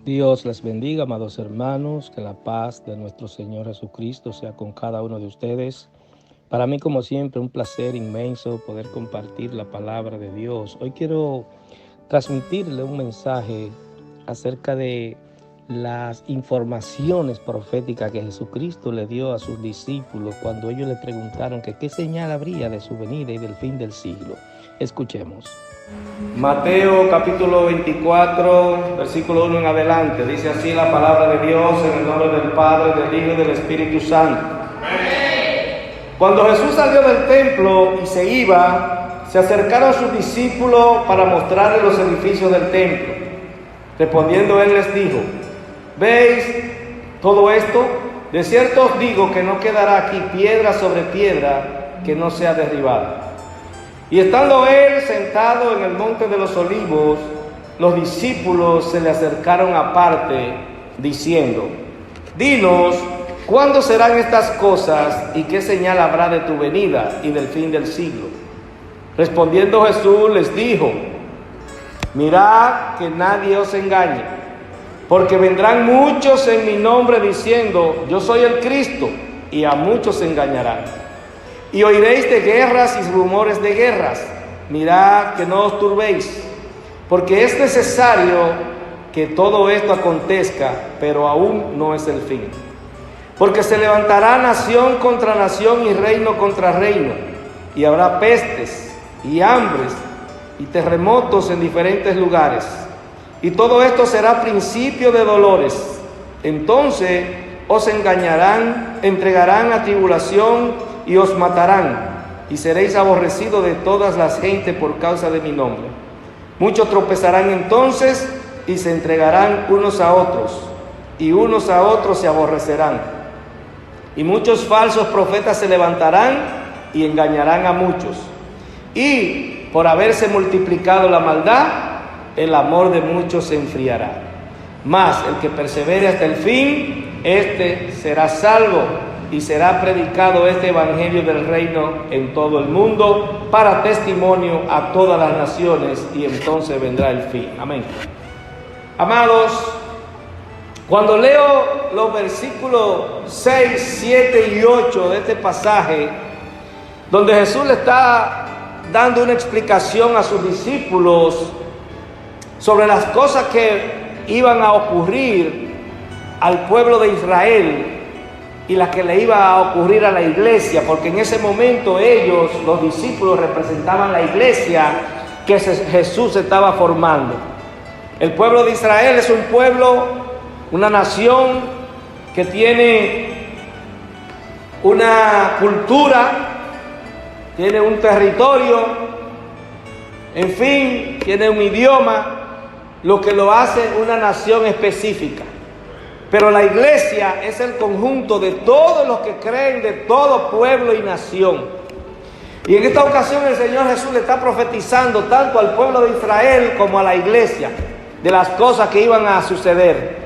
Dios les bendiga, amados hermanos, que la paz de nuestro Señor Jesucristo sea con cada uno de ustedes. Para mí, como siempre, un placer inmenso poder compartir la palabra de Dios. Hoy quiero transmitirle un mensaje acerca de las informaciones proféticas que Jesucristo le dio a sus discípulos cuando ellos le preguntaron que qué señal habría de su venida y del fin del siglo. Escuchemos. Mateo capítulo 24, versículo 1 en adelante. Dice así la palabra de Dios en el nombre del Padre, del Hijo y del Espíritu Santo. Amén. Cuando Jesús salió del templo y se iba, se acercaron sus discípulos para mostrarle los edificios del templo. Respondiendo él les dijo: ¿veis todo esto? De cierto os digo que no quedará aquí piedra sobre piedra que no sea derribada. Y estando él sentado en el monte de los olivos, los discípulos se le acercaron aparte, diciendo: dinos, ¿cuándo serán estas cosas y qué señal habrá de tu venida y del fin del siglo? Respondiendo Jesús les dijo: mirad que nadie os engañe, porque vendrán muchos en mi nombre diciendo: yo soy el Cristo, y a muchos engañarán. Y oiréis de guerras y rumores de guerras. Mirad que no os turbéis, porque es necesario que todo esto acontezca, pero aún no es el fin. Porque se levantará nación contra nación y reino contra reino, y habrá pestes y hambres y terremotos en diferentes lugares. Y todo esto será principio de dolores. Entonces os engañarán, entregarán a tribulación y os matarán, y seréis aborrecidos de todas las gentes por causa de mi nombre. Muchos tropezarán entonces y se entregarán unos a otros, y unos a otros se aborrecerán. Y muchos falsos profetas se levantarán y engañarán a muchos. Y por haberse multiplicado la maldad, el amor de muchos se enfriará. Mas el que persevere hasta el fin, este será salvo. Y será predicado este evangelio del reino en todo el mundo para testimonio a todas las naciones, y entonces vendrá el fin. Amén. Amados, cuando leo los versículos 6, 7 y 8 de este pasaje, donde Jesús le está dando una explicación a sus discípulos sobre las cosas que iban a ocurrir al pueblo de Israel y la que le iba a ocurrir a la iglesia, porque en ese momento ellos, los discípulos, representaban la iglesia que Jesús estaba formando. El pueblo de Israel es un pueblo, una nación que tiene una cultura, tiene un territorio, en fin, tiene un idioma, lo que lo hace una nación específica. Pero la iglesia es el conjunto de todos los que creen, de todo pueblo y nación. Y en esta ocasión el Señor Jesús le está profetizando tanto al pueblo de Israel como a la iglesia de las cosas que iban a suceder.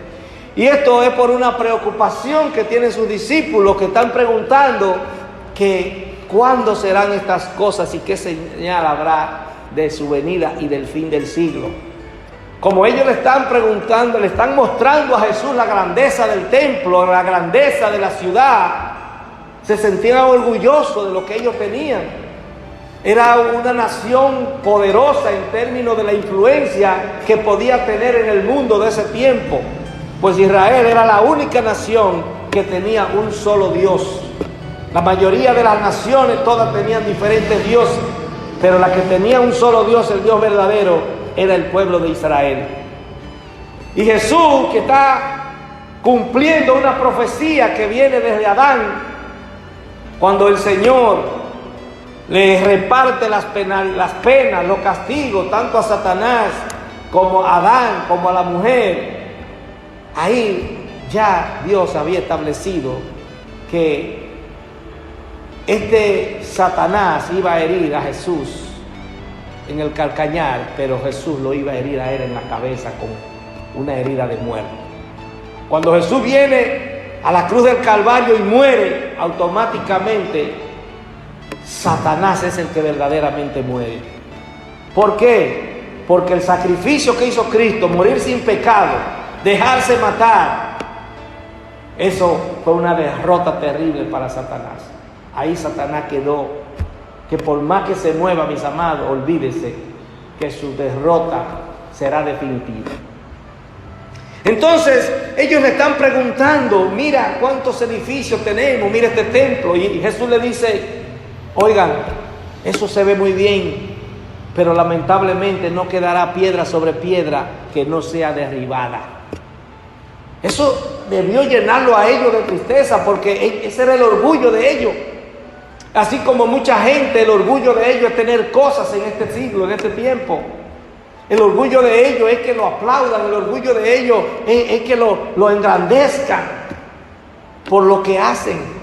Y esto es por una preocupación que tienen sus discípulos, que están preguntando que cuándo serán estas cosas y qué señal habrá de su venida y del fin del siglo. Como ellos le están preguntando, le están mostrando a Jesús la grandeza del templo, la grandeza de la ciudad, se sentían orgullosos de lo que ellos tenían. Era una nación poderosa en términos de la influencia que podía tener en el mundo de ese tiempo, pues Israel era la única nación que tenía un solo Dios. La mayoría de las naciones todas tenían diferentes dioses, pero la que tenía un solo Dios, el Dios verdadero, era el pueblo de Israel. Y Jesús, que está cumpliendo una profecía que viene desde Adán, cuando el Señor le reparte las penas, los castigos, tanto a Satanás como a Adán, como a la mujer, ahí ya Dios había establecido que este Satanás iba a herir a Jesús en el calcañar, pero Jesús lo iba a herir a él en la cabeza con una herida de muerte. Cuando Jesús viene a la cruz del Calvario y muere, automáticamente Satanás es el que verdaderamente muere. ¿Por qué? Porque el sacrificio que hizo Cristo, morir sin pecado, dejarse matar. Eso fue una derrota terrible para Satanás. Ahí Satanás quedó, que por más que se mueva, mis amados, olvídese que su derrota será definitiva. Entonces ellos le están preguntando, mira cuántos edificios tenemos, mira este templo. Y Jesús le dice, oigan, eso se ve muy bien, pero lamentablemente no quedará piedra sobre piedra que no sea derribada. Eso debió llenarlo a ellos de tristeza, porque ese era el orgullo de ellos. Así como mucha gente, el orgullo de ellos es tener cosas en este siglo, en este tiempo. El orgullo de ellos es que lo aplaudan, el orgullo de ellos es que lo engrandezcan por lo que hacen.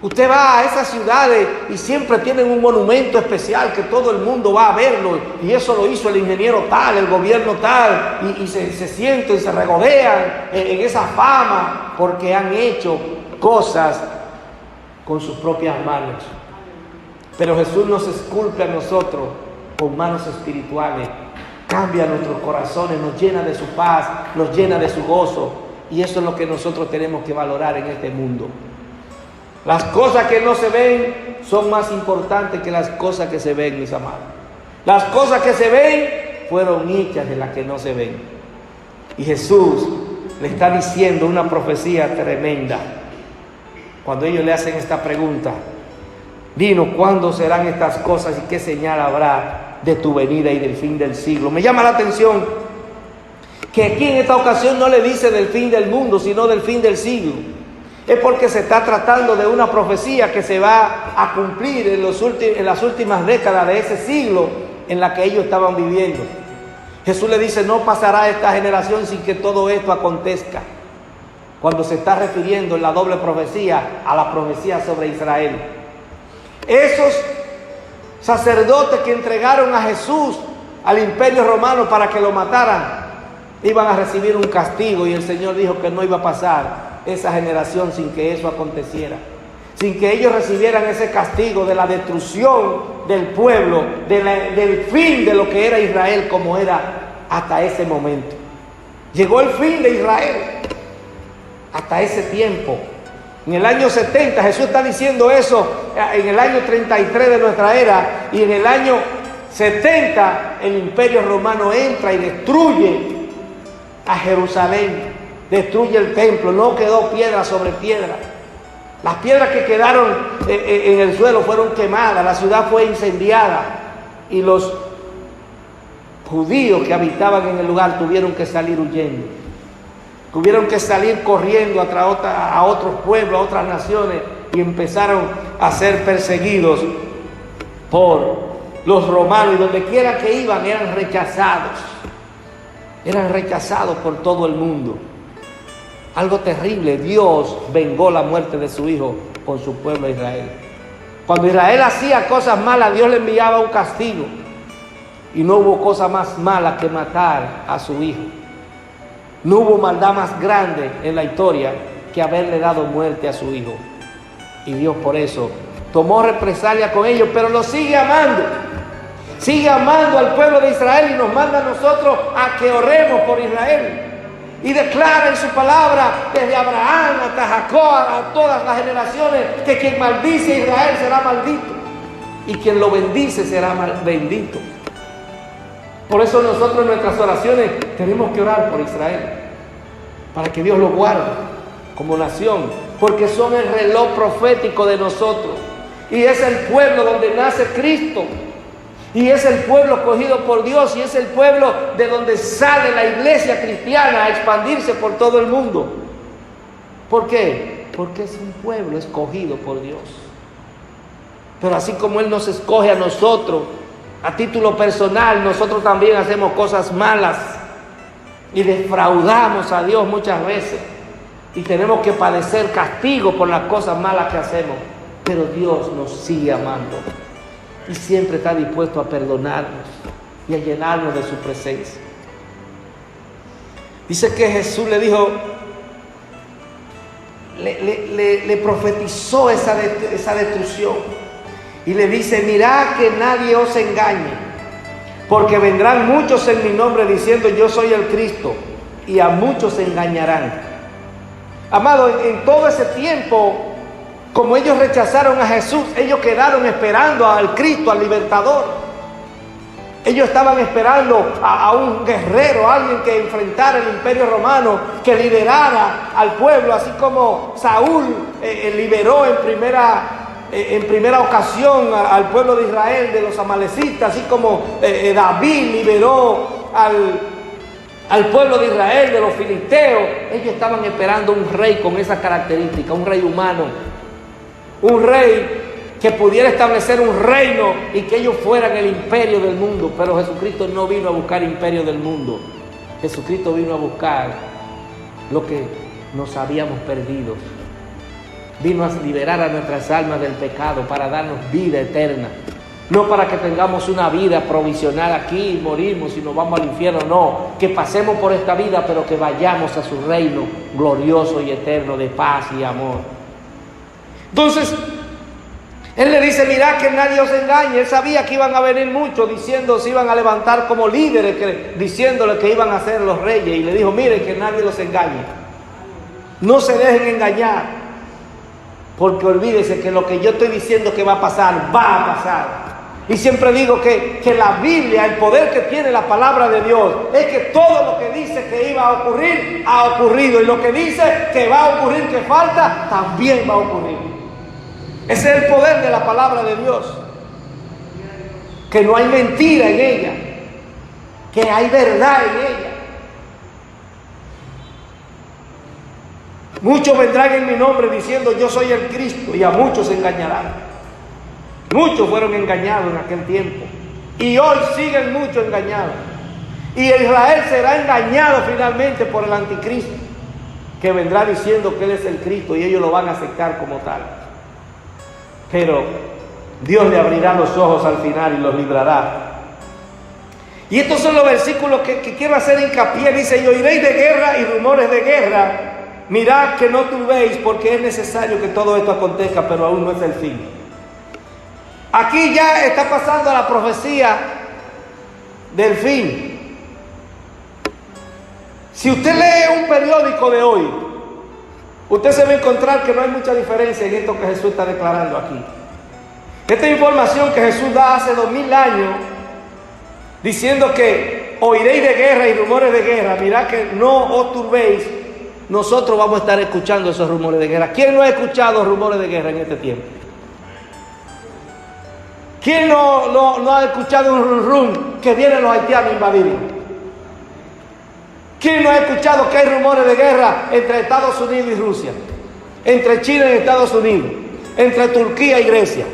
Usted va a esas ciudades y siempre tienen un monumento especial que todo el mundo va a verlo, y eso lo hizo el ingeniero tal, el gobierno tal, y se sienten, se regodean en esa fama porque han hecho cosas con sus propias manos. Pero Jesús nos esculpe a nosotros con manos espirituales. Cambia nuestros corazones, nos llena de su paz, nos llena de su gozo. Y eso es lo que nosotros tenemos que valorar en este mundo. Las cosas que no se ven son más importantes que las cosas que se ven, mis amados. Las cosas que se ven fueron hechas de las que no se ven. Y Jesús le está diciendo una profecía tremenda. Cuando ellos le hacen esta pregunta, dinos cuándo serán estas cosas y qué señal habrá de tu venida y del fin del siglo. Me llama la atención que aquí en esta ocasión no le dice del fin del mundo, sino del fin del siglo. Es porque se está tratando de una profecía que se va a cumplir en las últimas décadas de ese siglo en la que ellos estaban viviendo. Jesús le dice, no pasará esta generación sin que todo esto acontezca. Cuando se está refiriendo en la doble profecía a la profecía sobre Israel. Esos sacerdotes que entregaron a Jesús al imperio romano para que lo mataran, iban a recibir un castigo, y el Señor dijo que no iba a pasar esa generación sin que eso aconteciera, sin que ellos recibieran ese castigo de la destrucción del pueblo, del fin de lo que era Israel como era hasta ese momento. Llegó el fin de Israel hasta ese tiempo. En el año 70, Jesús está diciendo eso en el año 33 de nuestra era, y en el año 70 el imperio romano entra y destruye a Jerusalén, destruye el templo, no quedó piedra sobre piedra. Las piedras que quedaron en el suelo fueron quemadas, la ciudad fue incendiada, y los judíos que habitaban en el lugar tuvieron que salir huyendo. Tuvieron que salir corriendo a otros pueblos, a otras naciones, y empezaron a ser perseguidos por los romanos, y donde quiera que iban eran rechazados. Eran rechazados por todo el mundo. Algo terrible. Dios vengó la muerte de su Hijo con su pueblo Israel. Cuando Israel hacía cosas malas, Dios le enviaba un castigo. Y no hubo cosa más mala que matar a su Hijo. No hubo maldad más grande en la historia que haberle dado muerte a su Hijo. Y Dios por eso tomó represalia con ellos, pero los sigue amando. Sigue amando al pueblo de Israel y nos manda a nosotros a que oremos por Israel. Y declara en su palabra, desde Abraham hasta Jacob, a todas las generaciones, que quien maldice a Israel será maldito, y quien lo bendice será bendito. Por eso nosotros en nuestras oraciones tenemos que orar por Israel, para que Dios lo guarde como nación, porque son el reloj profético de nosotros, y es el pueblo donde nace Cristo, y es el pueblo escogido por Dios, y es el pueblo de donde sale la iglesia cristiana a expandirse por todo el mundo. ¿Por qué? Porque es un pueblo escogido por Dios. Pero así como Él nos escoge a nosotros, a título personal, nosotros también hacemos cosas malas y defraudamos a Dios muchas veces, y tenemos que padecer castigo por las cosas malas que hacemos. Pero Dios nos sigue amando y siempre está dispuesto a perdonarnos y a llenarnos de su presencia. Dice que Jesús le dijo, le profetizó esa destrucción, y le dice, mirad que nadie os engañe, porque vendrán muchos en mi nombre diciendo yo soy el Cristo, y a muchos se engañarán. Amado, en todo ese tiempo, como ellos rechazaron a Jesús, ellos quedaron esperando al Cristo, al libertador. Ellos estaban esperando a un guerrero, alguien que enfrentara el imperio romano, que liderara al pueblo, así como Saúl liberó en primera ocasión al pueblo de Israel de los amalecitas, así como David liberó al pueblo de Israel de los filisteos. Ellos estaban esperando un rey con esa característica, un rey humano, un rey que pudiera establecer un reino y que ellos fueran el imperio del mundo. Pero Jesucristo no vino a buscar imperio del mundo. Jesucristo vino a buscar lo que nos habíamos perdido. Vino a liberar a nuestras almas del pecado para darnos vida eterna. No para que tengamos una vida provisional aquí y morimos y nos vamos al infierno. No, que pasemos por esta vida, pero que vayamos a su reino glorioso y eterno de paz y amor. Entonces, Él le dice, mirad que nadie os engañe. Él sabía que iban a venir muchos diciendo, se iban a levantar como líderes, diciéndole que iban a ser los reyes. Y le dijo, miren que nadie los engañe. No se dejen engañar. Porque olvídense que lo que yo estoy diciendo que va a pasar, va a pasar. Y siempre digo que la Biblia, el poder que tiene la palabra de Dios, es que todo lo que dice que iba a ocurrir, ha ocurrido. Y lo que dice que va a ocurrir, que falta, también va a ocurrir. Ese es el poder de la palabra de Dios, que no hay mentira en ella, que hay verdad en ella. Muchos vendrán en mi nombre diciendo yo soy el Cristo, y a muchos se engañarán. Muchos fueron engañados en aquel tiempo y hoy siguen muchos engañados. Y Israel será engañado finalmente por el anticristo, que vendrá diciendo que Él es el Cristo, y ellos lo van a aceptar como tal. Pero Dios le abrirá los ojos al final y los librará. Y estos son los versículos que quiero hacer hincapié. Dice, y oiréis de guerra y rumores de guerra. Mirad que no turbéis, porque es necesario que todo esto acontezca, pero aún no es el fin. Aquí ya está pasando la profecía del fin. Si usted lee un periódico de hoy, usted se va a encontrar que no hay mucha diferencia en esto que Jesús está declarando aquí. Esta información que Jesús da hace 2000 años, diciendo que oiréis de guerra y rumores de guerra, mirad que no os turbéis, nosotros vamos a estar escuchando esos rumores de guerra. ¿Quién no ha escuchado rumores de guerra en este tiempo? ¿Quién no ha escuchado un rum rum que vienen los haitianos a invadir? ¿Quién no ha escuchado que hay rumores de guerra entre Estados Unidos y Rusia? Entre China y Estados Unidos. Entre Turquía y Grecia.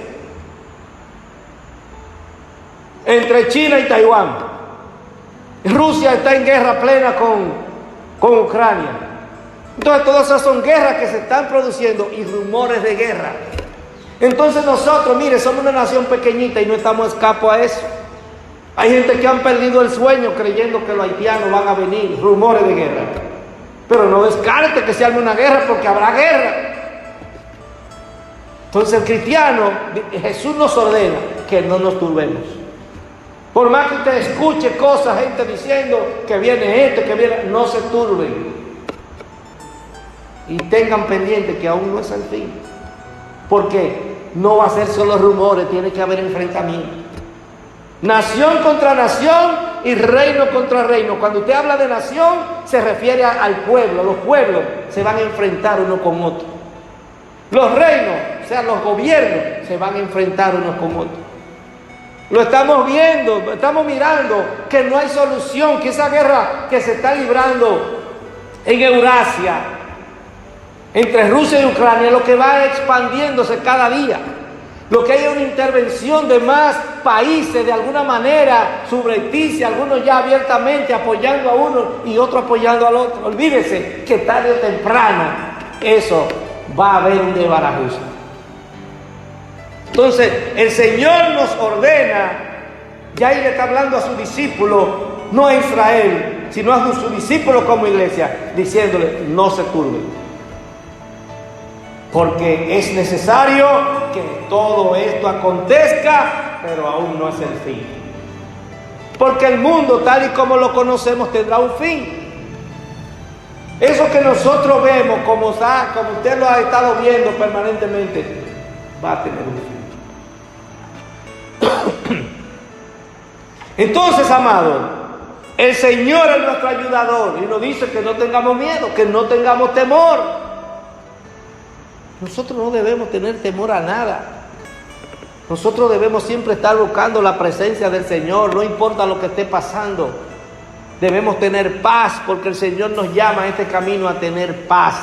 Entre China y Taiwán. Rusia está en guerra plena con Ucrania. Entonces todas esas son guerras que se están produciendo y rumores de guerra. Entonces nosotros, mire, somos una nación pequeñita y no estamos escapos a eso. Hay gente que han perdido el sueño creyendo que los haitianos van a venir, rumores de guerra. Pero no descarte que se arme una guerra, porque habrá guerra. Entonces el cristiano, Jesús nos ordena que no nos turbemos. Por más que usted escuche cosas, gente diciendo que viene esto, que viene, no se turben. Y tengan pendiente que aún no es el fin. Porque no va a ser solo rumores, tiene que haber enfrentamiento. Nación contra nación y reino contra reino. Cuando usted habla de nación, se refiere al pueblo. Los pueblos se van a enfrentar uno con otro. Los reinos, o sea, los gobiernos, se van a enfrentar unos con otros. Lo estamos viendo, estamos mirando que no hay solución, que esa guerra que se está librando en Eurasia, entre Rusia y Ucrania, lo que va expandiéndose cada día. Lo que hay es una intervención de más países, de alguna manera subrepticia, algunos ya abiertamente apoyando a uno y otro apoyando al otro. Olvídese que tarde o temprano eso va a haber un desbarajuste. Entonces el Señor nos ordena, ya Él le está hablando a su discípulo, no a Israel, sino a su discípulo como iglesia, diciéndole, no se turben. Porque es necesario que todo esto acontezca, pero aún no es el fin. Porque el mundo, tal y como lo conocemos, tendrá un fin. Eso que nosotros vemos, como usted lo ha estado viendo permanentemente, va a tener un fin. Entonces, amado, el Señor es nuestro ayudador y nos dice que no tengamos miedo, que no tengamos temor. Nosotros no debemos tener temor a nada. Nosotros debemos siempre estar buscando la presencia del Señor, no importa lo que esté pasando. Debemos tener paz porque el Señor nos llama a este camino a tener paz.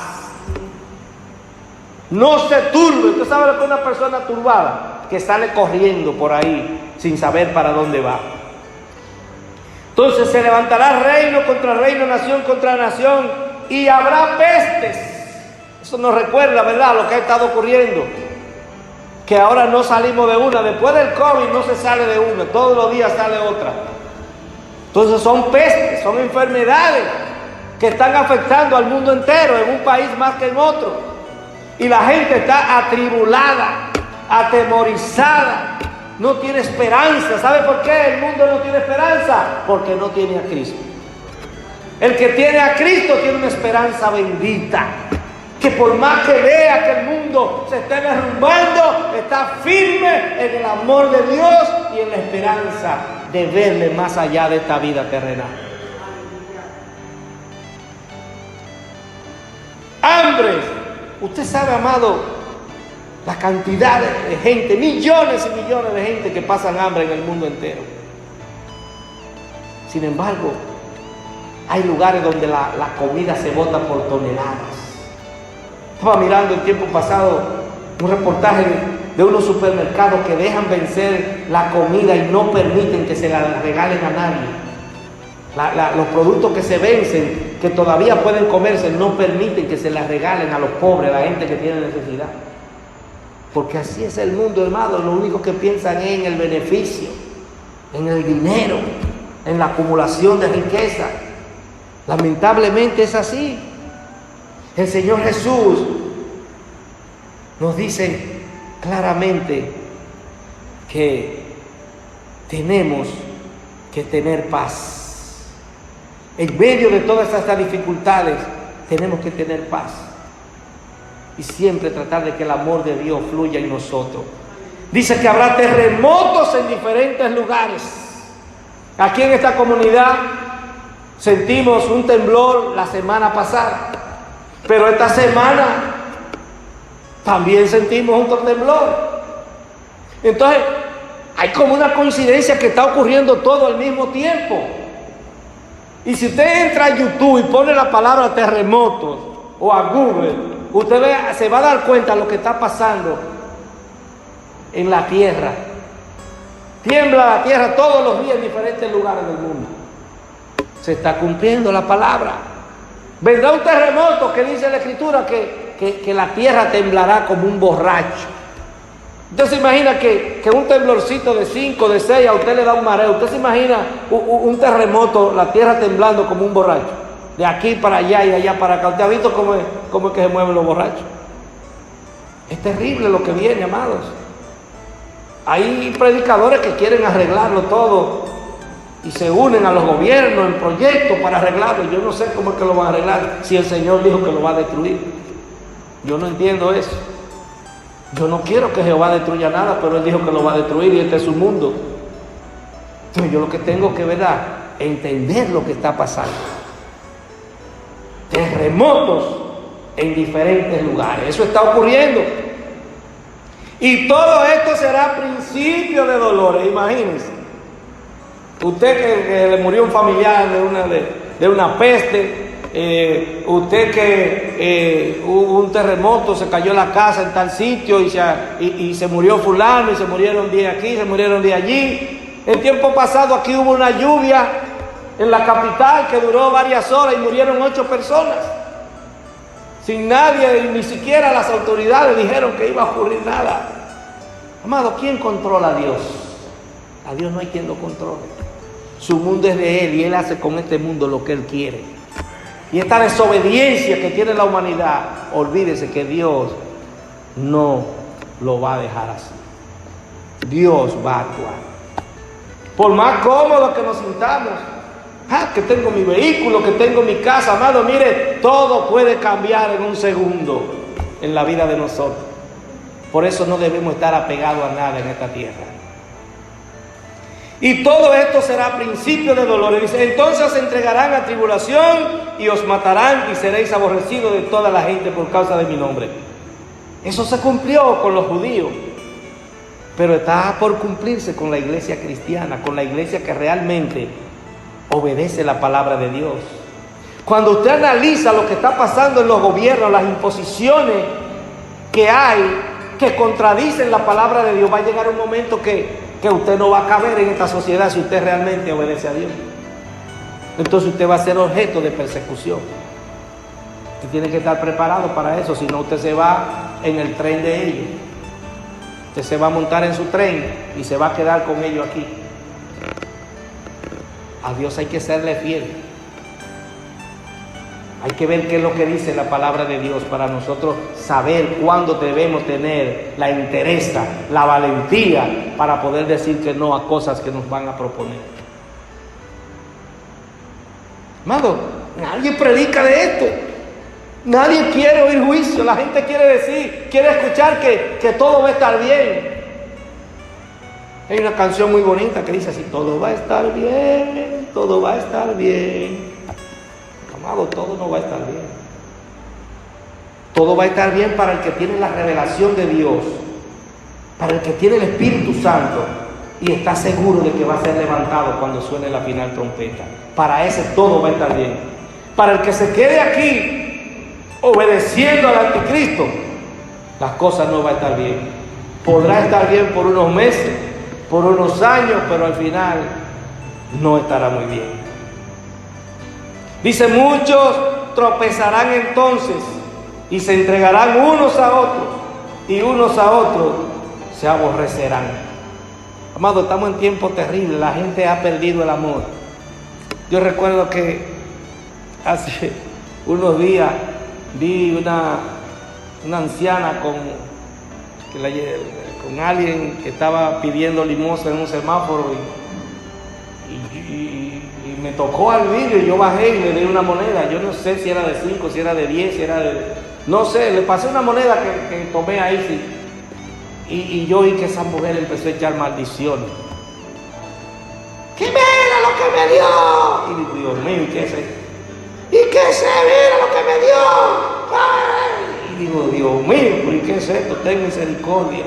No se turbe. Usted sabe lo que es una persona turbada, que sale corriendo por ahí sin saber para dónde va. Entonces se levantará reino contra reino, nación contra nación, y habrá pestes. Eso nos recuerda, ¿verdad?, lo que ha estado ocurriendo. Que ahora no salimos de una. Después del COVID no se sale de una. Todos los días sale otra. Entonces son pestes, son enfermedades que están afectando al mundo entero, en un país más que en otro. Y la gente está atribulada, atemorizada, no tiene esperanza. ¿Sabe por qué el mundo no tiene esperanza? Porque no tiene a Cristo. El que tiene a Cristo tiene una esperanza bendita, que por más que vea que el mundo se esté derrumbando, está firme en el amor de Dios y en la esperanza de verle más allá de esta vida terrenal. Hambres. Usted sabe, amado, la cantidad de gente, millones y millones de gente que pasan hambre en el mundo entero. Sin embargo, hay lugares donde la comida se bota por toneladas. Estaba mirando el tiempo pasado un reportaje de unos supermercados que dejan vencer la comida y no permiten que se la regalen a nadie. Los productos que se vencen, que todavía pueden comerse, no permiten que se la regalen a los pobres, a la gente que tiene necesidad. Porque así es el mundo, hermano. Lo único que piensan es en el beneficio, en el dinero, en la acumulación de riqueza. Lamentablemente es así. El Señor Jesús nos dice claramente que tenemos que tener paz. En medio de todas estas dificultades tenemos que tener paz. Y siempre tratar de que el amor de Dios fluya en nosotros. Dice que habrá terremotos en diferentes lugares. Aquí en esta comunidad sentimos un temblor la semana pasada. Pero esta semana también sentimos otro temblor. Entonces, hay como una coincidencia que está ocurriendo todo al mismo tiempo. Y si usted entra a YouTube y pone la palabra terremotos o a Google, usted se va a dar cuenta de lo que está pasando en la tierra. Tiembla la tierra todos los días en diferentes lugares del mundo. Se está cumpliendo la palabra. Vendrá un terremoto que dice la Escritura que la tierra temblará como un borracho. Usted se imagina que un temblorcito de 5, de 6 a usted le da un mareo. Usted se imagina un terremoto, la tierra temblando como un borracho. De aquí para allá y de allá para acá. ¿Usted ha visto cómo es que se mueven los borrachos? Es terrible lo que viene, amados. Hay predicadores que quieren arreglarlo todo y se unen a los gobiernos en proyectos para arreglarlo. Yo no sé cómo es que lo van a arreglar si el Señor dijo que lo va a destruir. Yo no entiendo eso. Yo no quiero que Jehová destruya nada, pero Él dijo que lo va a destruir y este es su mundo. Entonces yo lo que tengo que, ¿verdad?, entender lo que está pasando. Terremotos en diferentes lugares. Eso está ocurriendo. Y todo esto será principio de dolores. Imagínense. Usted que le murió un familiar de una peste. Usted que hubo un terremoto, se cayó la casa en tal sitio y se murió fulano y se murieron 10 aquí, se murieron 10 allí. El tiempo pasado aquí hubo una lluvia en la capital que duró varias horas y murieron 8 personas. Sin nadie, ni siquiera las autoridades dijeron que iba a ocurrir nada. Amado, ¿quién controla a Dios? A Dios no hay quien lo controle. Su mundo es de Él y Él hace con este mundo lo que Él quiere. Y esta desobediencia que tiene la humanidad, olvídese que Dios no lo va a dejar así. Dios va a actuar. Por más cómodo que nos sintamos, Que tengo mi vehículo, que tengo mi casa. Amado, mire, todo puede cambiar en un segundo en la vida de nosotros. Por eso no debemos estar apegados a nada en esta tierra. Y todo esto será principio de dolor. Dice, entonces os entregarán a tribulación y os matarán y seréis aborrecidos de toda la gente por causa de mi nombre. Eso se cumplió con los judíos, pero está por cumplirse con la iglesia cristiana, con la iglesia que realmente obedece la palabra de Dios. Cuando usted analiza lo que está pasando en los gobiernos, las imposiciones que hay, que contradicen la palabra de Dios, va a llegar un momento que usted no va a caber en esta sociedad si usted realmente obedece a Dios. Entonces usted va a ser objeto de persecución. Usted tiene que estar preparado para eso, si no usted se va en el tren de ellos. Usted se va a montar en su tren y se va a quedar con ellos aquí. A Dios hay que serle fiel. Hay que ver qué es lo que dice la palabra de Dios para nosotros saber cuándo debemos tener la entereza, la valentía para poder decir que no a cosas que nos van a proponer. Amado, nadie predica de esto. Nadie quiere oír juicio. La gente quiere escuchar que todo va a estar bien. Hay una canción muy bonita que dice así: todo va a estar bien, todo va a estar bien. Amado, todo no va a estar bien. Todo va a estar bien para el que tiene la revelación de Dios, para el que tiene el Espíritu Santo y está seguro de que va a ser levantado cuando suene la final trompeta. Para ese todo va a estar bien. Para el que se quede aquí obedeciendo al anticristo, las cosas no van a estar bien. Podrá estar bien por unos meses, por unos años, pero al final no estará muy bien. Dice, muchos tropezarán entonces y se entregarán unos a otros y unos a otros se aborrecerán. Amado, estamos en tiempos terribles, la gente ha perdido el amor. Yo recuerdo que hace unos días vi una anciana con alguien que estaba pidiendo limosna en un semáforo y me tocó al vidrio y yo bajé y le di una moneda. Yo no sé si era de 5, si era de 10, si era de... No sé, le pasé una moneda que tomé ahí, sí. Y yo vi que esa mujer empezó a echar maldiciones. ¡Que mira lo que me dio! Y digo, Dios mío, ¿y qué es eso? ¿Y qué se mira lo que me dio? ¡Ay! Y digo, Dios mío, ¿y qué es esto? Ten misericordia.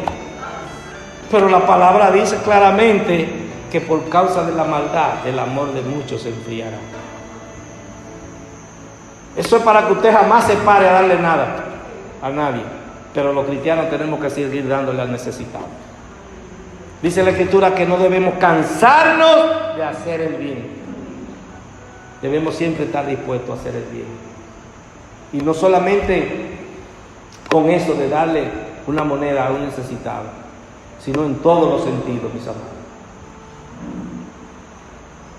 Pero la palabra dice claramente que por causa de la maldad, el amor de muchos se enfriará. Eso es para que usted jamás se pare a darle nada a nadie. Pero los cristianos tenemos que seguir dándole al necesitado. Dice la Escritura que no debemos cansarnos de hacer el bien. Debemos siempre estar dispuestos a hacer el bien. Y no solamente con eso de darle una moneda a un necesitado, sino en todos los sentidos, mis amados.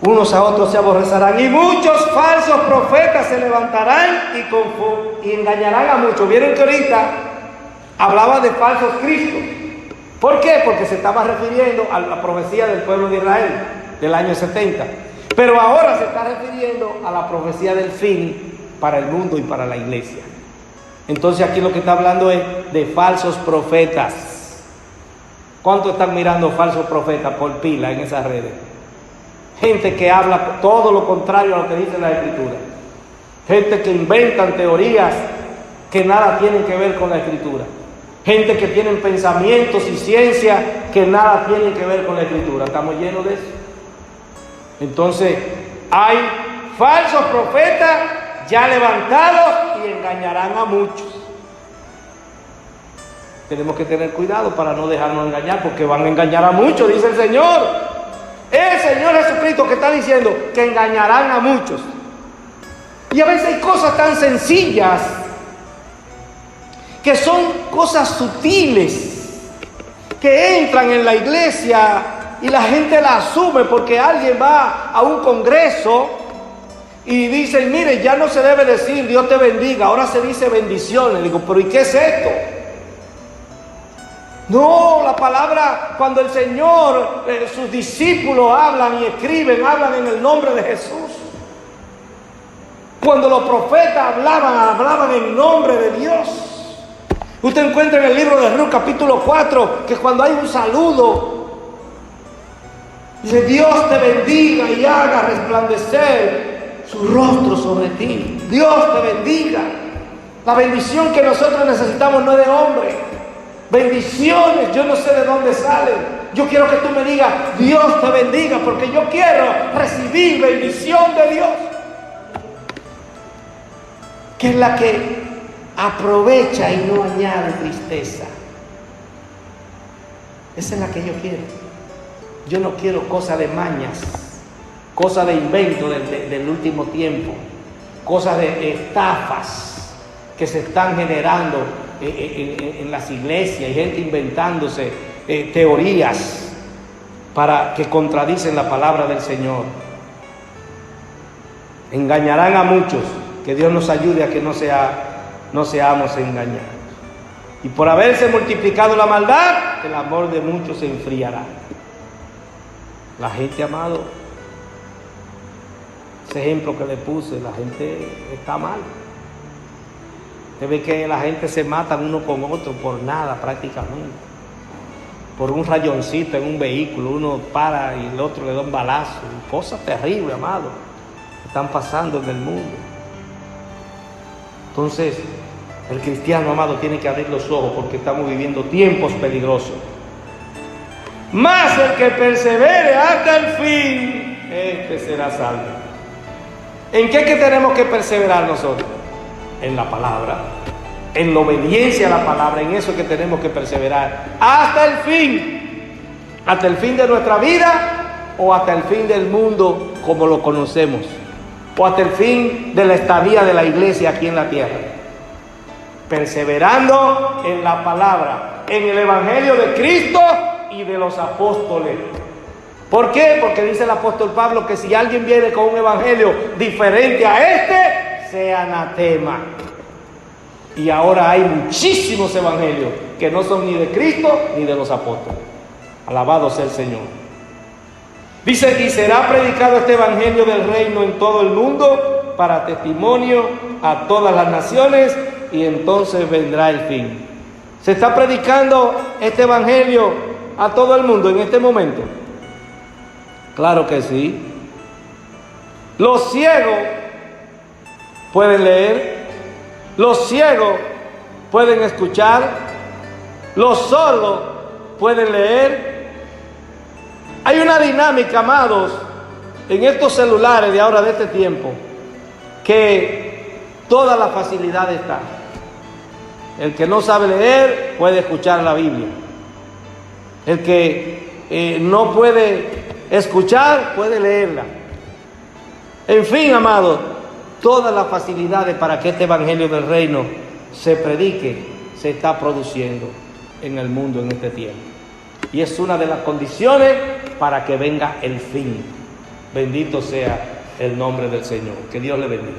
Unos a otros se aborrecerán y muchos falsos profetas se levantarán y engañarán a muchos. Vieron que ahorita hablaba de falsos cristos. ¿Por qué? Porque se estaba refiriendo a la profecía del pueblo de Israel del año 70. Pero ahora se está refiriendo a la profecía del fin para el mundo y para la iglesia. Entonces aquí lo que está hablando es de falsos profetas. ¿Cuántos están mirando falsos profetas por pila en esas redes? Gente que habla todo lo contrario a lo que dice la Escritura. Gente que inventan teorías que nada tienen que ver con la Escritura. Gente que tienen pensamientos y ciencia que nada tienen que ver con la Escritura. Estamos llenos de eso. Entonces, hay falsos profetas ya levantados y engañarán a muchos. Tenemos que tener cuidado para no dejarnos engañar, porque van a engañar a muchos, dice el Señor. El Señor Jesucristo que está diciendo que engañarán a muchos. Y a veces hay cosas tan sencillas, que son cosas sutiles, que entran en la iglesia y la gente la asume porque alguien va a un congreso y dicen, mire, ya no se debe decir Dios te bendiga, ahora se dice bendiciones. Digo, pero ¿y qué es esto? No, la palabra, cuando el Señor, sus discípulos hablan y escriben, hablan en el nombre de Jesús. Cuando los profetas hablaban en nombre de Dios. Usted encuentra en el libro de Ruth capítulo 4 que cuando hay un saludo, dice: Dios te bendiga y haga resplandecer su rostro sobre ti. Dios te bendiga. La bendición que nosotros necesitamos no es de hombre. Bendiciones, yo no sé de dónde salen. Yo quiero que tú me digas: Dios te bendiga, porque yo quiero recibir bendición de Dios, que es la que aprovecha y no añade tristeza. Esa es la que yo quiero. Yo no quiero cosas de mañas, cosas de invento del último tiempo, cosas de estafas que se están generando en las iglesias, y gente inventándose teorías para que contradicen la palabra del Señor. Engañarán a muchos. Que Dios nos ayude a que no seamos engañados. Y por haberse multiplicado la maldad, el amor de muchos se enfriará. La gente, amado, ese ejemplo que le puse, la gente está mal. Usted ve que la gente se mata uno con otro por nada prácticamente. Por un rayoncito en un vehículo, uno para y el otro le da un balazo. Cosas terribles, amado, que están pasando en el mundo. Entonces, el cristiano, amado, tiene que abrir los ojos, porque estamos viviendo tiempos peligrosos. Mas el que persevere hasta el fin, este será salvo. ¿En qué que tenemos que perseverar nosotros? En la palabra, en la obediencia a la palabra. En eso que tenemos que perseverar hasta el fin de nuestra vida, o hasta el fin del mundo como lo conocemos, o hasta el fin de la estadía de la iglesia aquí en la tierra. Perseverando en la palabra, en el evangelio de Cristo y de los apóstoles. ¿Por qué? Porque dice el apóstol Pablo que si alguien viene con un evangelio diferente a este, sea anatema. Y ahora hay muchísimos evangelios que no son ni de Cristo ni de los apóstoles. Alabado sea el Señor. Dice: y será predicado este evangelio del reino en todo el mundo para testimonio a todas las naciones, y entonces vendrá el fin. ¿Se está predicando este evangelio a todo el mundo en este momento? Claro que sí. Los ciegos pueden leer, los ciegos pueden escuchar, los sordos pueden leer. Hay una dinámica, amados, en estos celulares de ahora, de este tiempo, que toda la facilidad está. El que no sabe leer puede escuchar la Biblia. El que no puede escuchar puede leerla. En fin, amados, todas las facilidades para que este evangelio del reino se predique se está produciendo en el mundo en este tiempo. Y es una de las condiciones para que venga el fin. Bendito sea el nombre del Señor. Que Dios le bendiga.